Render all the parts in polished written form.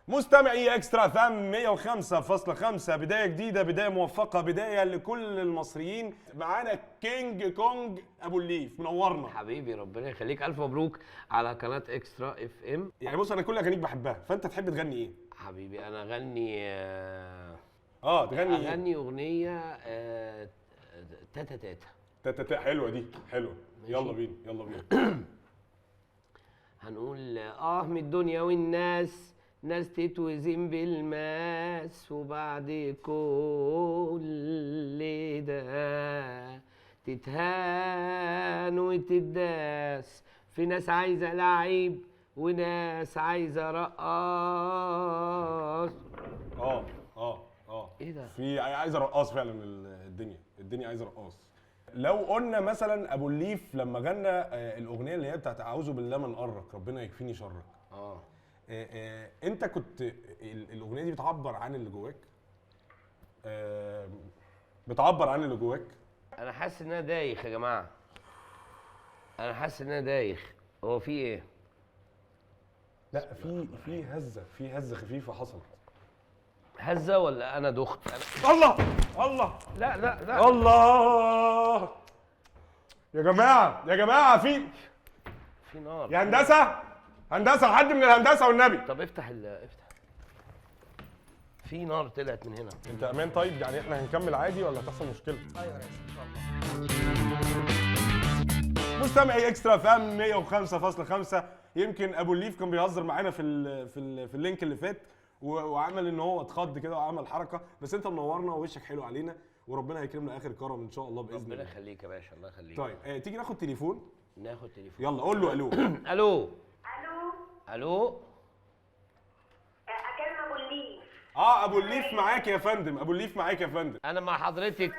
مستمعي اكسترا فام 105.5، بدايه جديده، بدايه موفقه، بدايه لكل المصريين. معانا كينج كونج ابو الليف، منورنا حبيبي. ربنا يخليك، الف مبروك على قناه اكسترا اف ام. يعني بص، انا كل اغانيك بحبها، فانت تحب تغني ايه؟ حبيبي انا اغني تغني ايه؟ اغني اغنيه تاتا تاتا. تاتا حلوه دي، حلوه. يلا بينا يلا بينا. هنقول من الدنيا والناس، ناس تتوزن بالماس، وبعد كل ده تتهان وتداس. في ناس عايزه لعيب وناس عايزه رقاص. ايه ده؟ في عايزه رقاص فعلا. الدنيا عايزه رقاص. لو قلنا مثلا ابو الليف لما غنى الاغنيه اللي هي بتاعت اعوذ بالله من قرك ربنا يكفيني شرك، انت كنت الاغنيه دي بتعبر عن اللي جواك؟ بتعبر عن اللي جواك؟ انا حاسس ان انا دايخ يا جماعه، انا حاسس ان انا دايخ. هو في ايه؟ لا، في هزه خفيفه حصلت. هزه ولا انا دخت؟ الله لا الله يا جماعه في نار يا هندسه حد من الهندسه والنبي. طب افتح في نار طلعت من هنا. انت امان؟ طيب يعني احنا هنكمل عادي ولا هتحصل مشكله؟ ايوه يا ريس ان شاء الله. مستمعي اكسترا فام 105.5. يمكن ابو الليف كان بيهزر معانا في اللينك اللي فات، وعمل ان هو اتخض كده وعمل حركه، بس انت منورنا ووشك حلو علينا، وربنا هيكرمنا اخر كرم ان شاء الله باذن الله. ربنا يخليك يا باشا، الله يخليك. طيب تيجي ناخد تليفون؟ ناخد تليفون. يلا قول له الو. الو اكلم ابو الليف. ابو الليف معاك يا فندم، انا مع حضرتك.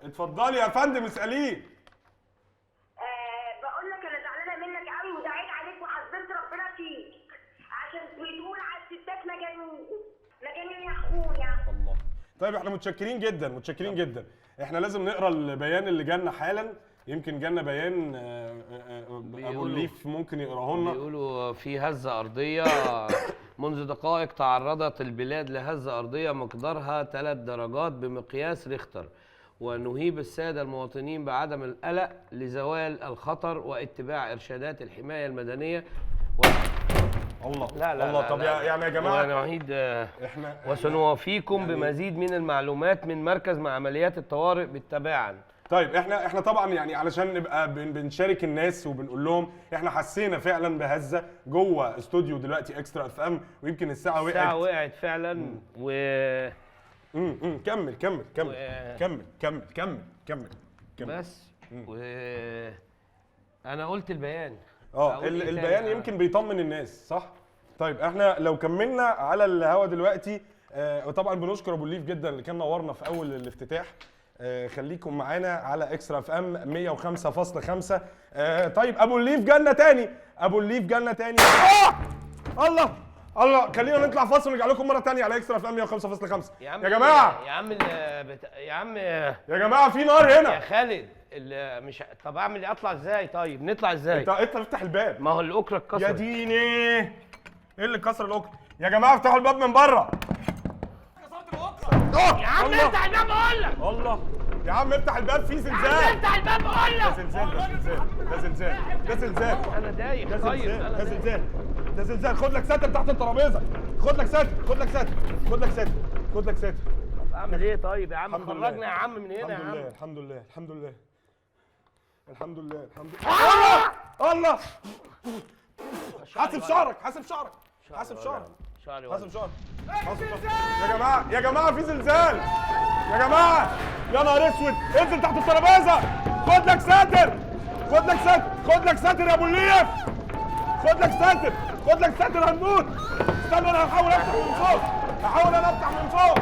اتفضلي يا فندم اساليه. بقول لك انا زعلانه منك قوي ودعيت عليك وحذرت ربنا فيك عشان بتقول على الستات مجانين يا اخويا. الله. طيب احنا متشكرين جدا. احنا لازم نقرا البيان اللي جالنا حالا. يمكن جالنا بيان ابو الليف ممكن يقراه لنا. بيقولوا في هزه ارضيه منذ دقائق تعرضت البلاد لهزه ارضيه مقدارها 3 درجات بمقياس ريختر، ونهيب الساده المواطنين بعدم القلق لزوال الخطر واتباع ارشادات الحمايه المدنيه الله. لا طب يعني يا جماعه ونعيد وسنوافيكم بمزيد من المعلومات من مركز عمليات الطوارئ بالتباعا. طيب احنا طبعا يعني علشان نبقى بنشارك الناس وبنقول لهم احنا حسينا فعلا بهزه جوه استوديو دلوقتي اكسترا اف ام، ويمكن الساعه وقعت فعلا. كمل بس انا قلت البيان. البيان يمكن بيطمن الناس، صح؟ طيب احنا لو كملنا على الهوا دلوقتي، وطبعا بنشكر ابو الليف جدا اللي كان نورنا في اول الافتتاح. خليكم معانا على اكسترا اف ام 105.5. طيب ابو الليف جالنا تاني. الله خلينا نطلع فاصل ونرجع لكم مره تانية على اكسترا اف ام 105.5. يا جماعه يا جماعه في نار هنا يا خالد. مش طب اعمل ايه؟ اطلع ازاي؟ طيب نطلع ازاي؟ انت افتح الباب. ما هو الاكره اتكسرت. يا ديني ايه اللي كسر الاكره؟ يا جماعه افتحوا الباب من بره. يا عم افتح الباب بقول لك. الله يا عم افتح الباب، في زلزال. يا عم افتح الباب بقول لك. ده زلزال. انا دايخ. طيب ده زلزال. خد لك ساتر تحت الترابيزه. خد لك ساتر. طب اعمل ايه طيب يا عم؟ خرجنا يا عم من هنا يا عم. الحمد لله. الله حاسب شعرك. يا جماعه في زلزال. يا جماعه يا نهار اسود، انزل تحت الترابيزه. خد لك ساتر يا ابو الليف. خد لك ساتر هنموت. استنى انا هحاول افتح من فوق.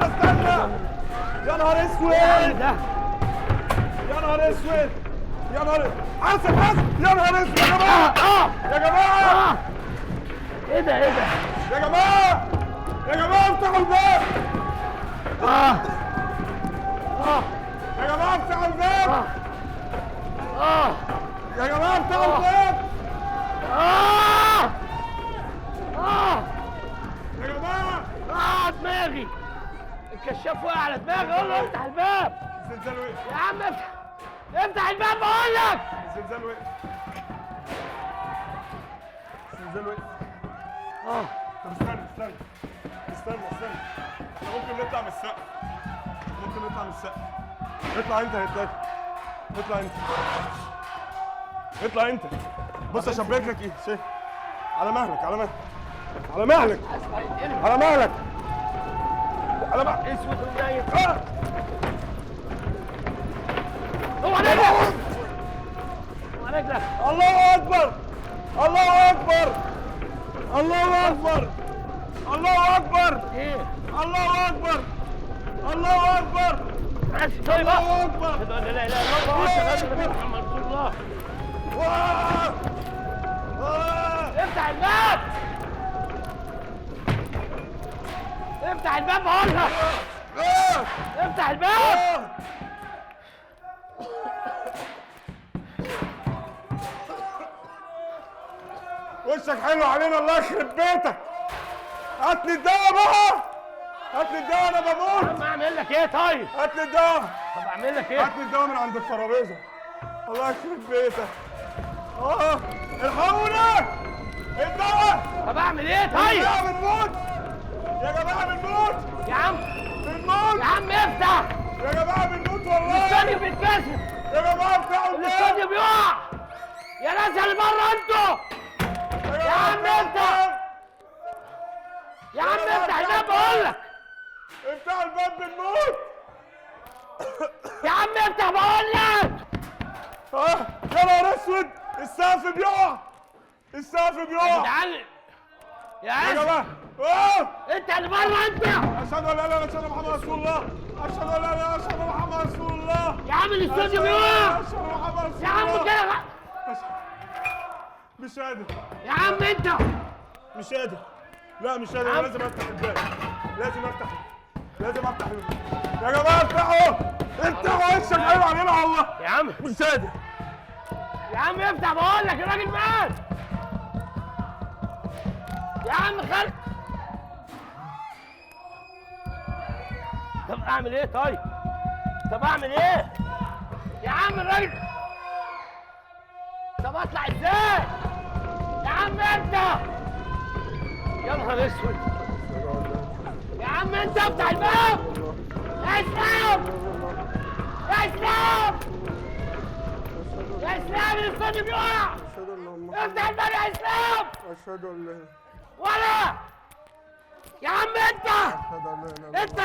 استنى. يا نهار اسود. حاسب. يا نهار اسود يا جماعه. ايه ده؟ يا جماعه افتحوا الباب. يا جماعه افتحوا الباب. الكشاف وقع على دماغي، قول له افتح الباب. الزلزال وقف. يا عم افتح، افتح الباب بقول لك. الزلزال وقف. الزلزال وقف. طب استنى. احنا ممكن نطلع من السقف. اطلع انت يا تلاقي. اطلع انت. بص اشبك لك ايه؟ شايف؟ على مهلك. اسود ونايم. هو رجلك. الله اكبر. ايه؟ الله اكبر. ماشي طيب بقى. الله اكبر. اشهد ان لا اله الا الله واشهد ان محمد رسول الله. افتح الباب. افتح الباب بقول لك. افتح الباب. وشك حلو علينا، الله يخرب بيتك. هات لي الدواء بقى. انا بموت. عم اعمل لك ايه طيب؟ هات لي الدواء. طب اعمل لك ايه؟ هات لي الدواء من عند الترابيزه. الله يخرب بيتك. الحقونا. الدواء. طب اعمل ايه طيب؟ يا بنموت. يا عم افتح. يا جماعه بنموت والله. الاستوديو بيتكسر. يا جماعه افتحوا الباب. الاستوديو بيقع. يا ناس اللي بره انتوا. يا عم افتح. يا عم افتح الباب بقول لك. افتحوا الباب بنموت. يا عم افتح بقول لك. يا نهار اسود. السقف بيقع. يا جدعان يا اسف. جماعه انت اللي بره انت. اشهد ان لا اله الا الله، اشهد ان محمد رسول الله. يا عم الاستوديو بيقع. اشهد ان محمد رسول يا عم الله. كده. مش قادر. يا عم انت. مش قادر. لا مش قادر. لازم افتح الباب. يا جماعه افتحوا وشك حلو علينا والله. يا عم مش قادر. يا عم افتح بقول لك. الراجل مات. يا عم خالد. طب اعمل ايه طيب؟ يا عم الراجل. طب اطلع ازاي؟ يا عم انت. يا نهار اسود. يا عم انت افتح الباب. يا اسلام الاستوديو بيقع. افتح الباب يا اسلام. اشهد ان لا ولا. يا عم انت. انت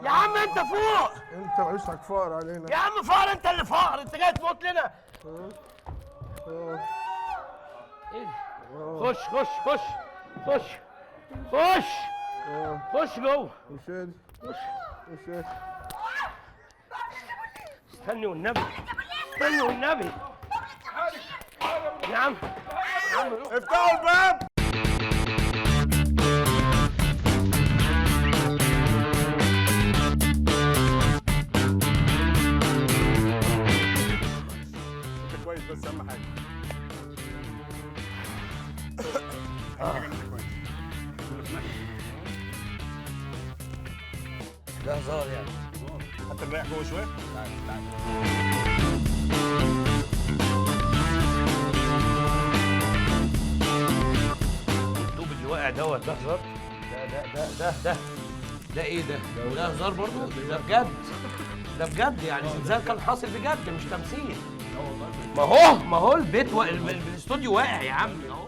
يا عم انت فوق. انت وشك فقر علينا. يا عم فقر. انت اللي فقر. انت جاي تموت لنا. ايه؟ خش جوه. مش قادر. استني والنبي. يا عم افتحوا الباب. انت كويس بس اهم حاجه. ده هزار يعني. حتى نريح جوه شويه. الطوب اللي واقع دوت ده هزار. ده ايه ده؟ ده هزار برضه؟ ده بجد يعني زلزال كان حاصل بجد مش تمثيل. ما هو الاستوديو واقع يا عمي اهو.